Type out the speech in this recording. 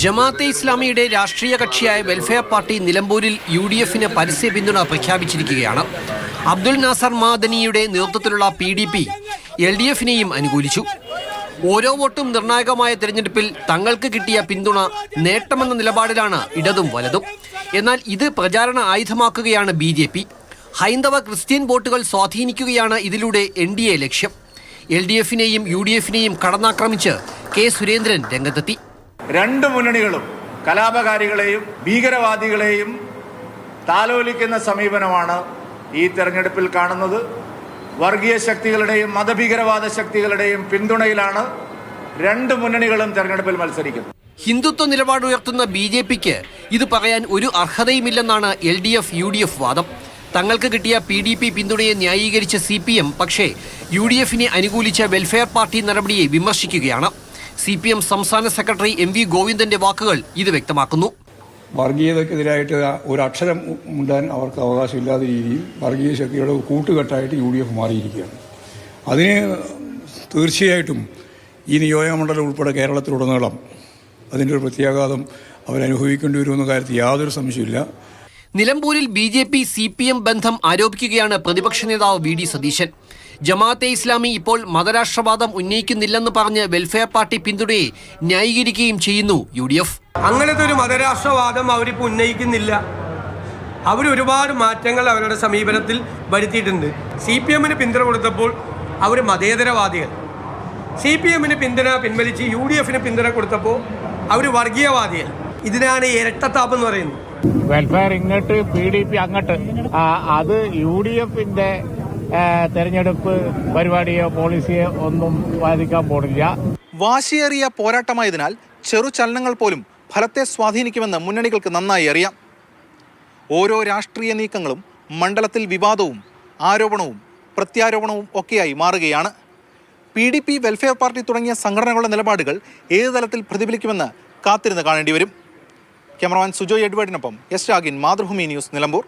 ജമാഅത്തെ ഇസ്ലാമിയുടെ രാഷ്ട്രീയ കക്ഷിയായ welfare party നിലമ്പൂരിൽ UDFന് പരസ്യ പിന്തുണ പ്രഖ്യാപിച്ചിരിക്കുകയാണ്. അബ്ദുൽ നാസർ മാദനിയുടെ നേതൃത്വത്തിലുള്ള PDP LDFനെയും അനുകൂലിച്ചു. ഓരോ വോട്ടും നിർണായകമായ തെരഞ്ഞെടുപ്പിൽ തങ്ങൾക്ക് കിട്ടിയ പിന്തുണ നേട്ടമെന്ന നിലപാടിലാണ് ഇടതും വലതും. എന്നാൽ ഇത് പ്രചാരണ ആയുധമാക്കുകയാണ് BJP. ഹൈന്ദവ ക്രിസ്ത്യൻ വോട്ടുകൾ സ്വാധീനിക്കുകയാണ് ഇതിലൂടെ NDA ലക്ഷ്യം. LDFനെയും UDFനെയും കടന്നാക്രമിച്ച് K. സുരേന്ദ്രൻ രംഗത്തെത്തി. രണ്ട് മുന്നണികളും കലാപകാരികളെയും ഭീകരവാദികളെയും താലോലിക്കുന്ന സമീപനമാണ് ഈ തെരഞ്ഞെടുപ്പിൽ കാണുന്നത്. വർഗീയ ശക്തികളുടെയും മതഭീകരവാദ ശക്തികളുടെയും പിന്തുണയിലാണ് രണ്ട് മുന്നണികളും തെരഞ്ഞെടുപ്പിൽ മത്സരിക്കുന്നത്. ഹിന്ദുത്വ നിലപാട് ഉയർത്തുന്ന BJPക്ക് ഇത് പറയാൻ ഒരു അർഹതയുമില്ലെന്നാണ് LDF UDF വാദം. തങ്ങൾക്ക് കിട്ടിയ PDP പിന്തുണയെ ന്യായീകരിച്ച CPM പക്ഷേ UDFനെ അനുകൂലിച്ച വെൽഫെയർ പാർട്ടി നടപടിയെ വിമർശിക്കുകയാണ്. CPM സംസ്ഥാന സെക്രട്ടറി MV ഗോവിന്ദന്റെ വാക്കുകൾ ഇത് വ്യക്തമാക്കുന്നു. വർഗീയതക്കെതിരായിട്ട് ഒരക്ഷരം ഉണ്ടാൻ അവർക്ക് അവകാശമില്ലാത്ത രീതിയിൽ വർഗീയ ശക്തികളുടെ കൂട്ടുകെട്ടായിട്ട് UDF മാറിയിരിക്കുകയാണ്. അതിന് തീർച്ചയായിട്ടും ഈ നിയോജകമണ്ഡലം ഉൾപ്പെടെ കേരളത്തിലുടനീളം അതിൻ്റെ ഒരു പ്രത്യാഘാതം അവരനുഭവിക്കേണ്ടി വരുമെന്ന കാര്യത്തിൽ യാതൊരു സംശയമില്ല. നിലമ്പൂരിൽ BJP CPM ബന്ധം ആരോപിക്കുകയാണ് പ്രതിപക്ഷ നേതാവ് VD സതീശൻ. ജമാഅത്തെ ഇസ്ലാമി ഇപ്പോൾ മതരാഷ്ട്രവാദം ഉന്നയിക്കുന്നില്ലെന്ന് പറഞ്ഞ് വെൽഫെയർ പാർട്ടി പിന്തുണയെ ന്യായീകരിക്കുകയും ചെയ്യുന്നു UDF. അങ്ങനത്തെ ഒരു മതരാഷ്ട്രവാദം അവരിപ്പോൾ ഉന്നയിക്കുന്നില്ല. അവർ ഒരുപാട് മാറ്റങ്ങൾ അവരുടെ സമീപനത്തിൽ വരുത്തിയിട്ടുണ്ട്. CPMന് പിന്തുണ കൊടുത്തപ്പോൾ അവർ മതേതരവാദികൾ, CPMന് പിന്തുണ പിൻവലിച്ച് UDFന് പിന്തുണ കൊടുത്തപ്പോൾ അവർ വർഗീയവാദികൾ. ഇതിനാണ് ഇരട്ടത്താപ്പ് എന്ന് പറയുന്നത്. വെൽഫെയർ ഇങ്ങോട്ട് PDP അങ്ങോട്ട്, അത് UDFന്റെ തെരഞ്ഞെടുപ്പ് പരിപാടിയോ പോളിസിയോ ഒന്നും ബാധിക്കാൻ പോണില്ല. വാശിയേറിയ പോരാട്ടമായതിനാൽ ചെറുചലനങ്ങൾ പോലും ഫലത്തെ സ്വാധീനിക്കുമെന്ന് മുന്നണികൾക്ക് നന്നായി അറിയാം. ഓരോ രാഷ്ട്രീയ നീക്കങ്ങളും മണ്ഡലത്തിൽ വിവാദവും ആരോപണവും പ്രത്യാരോപണവും ഒക്കെയായി മാറുകയാണ്. PDP വെൽഫെയർ പാർട്ടി തുടങ്ങിയ സംഘടനകളുടെ നിലപാടുകൾ ഏത് തലത്തിൽ പ്രതിഫലിക്കുമെന്ന് കാത്തിരുന്ന് കാണേണ്ടി വരും. ക്യാമറമാൻ സുജോയ് എഡ്വേർഡിനൊപ്പം S. രാഗിൻ, മാതൃഭൂമി ന്യൂസ്, നിലമ്പൂർ.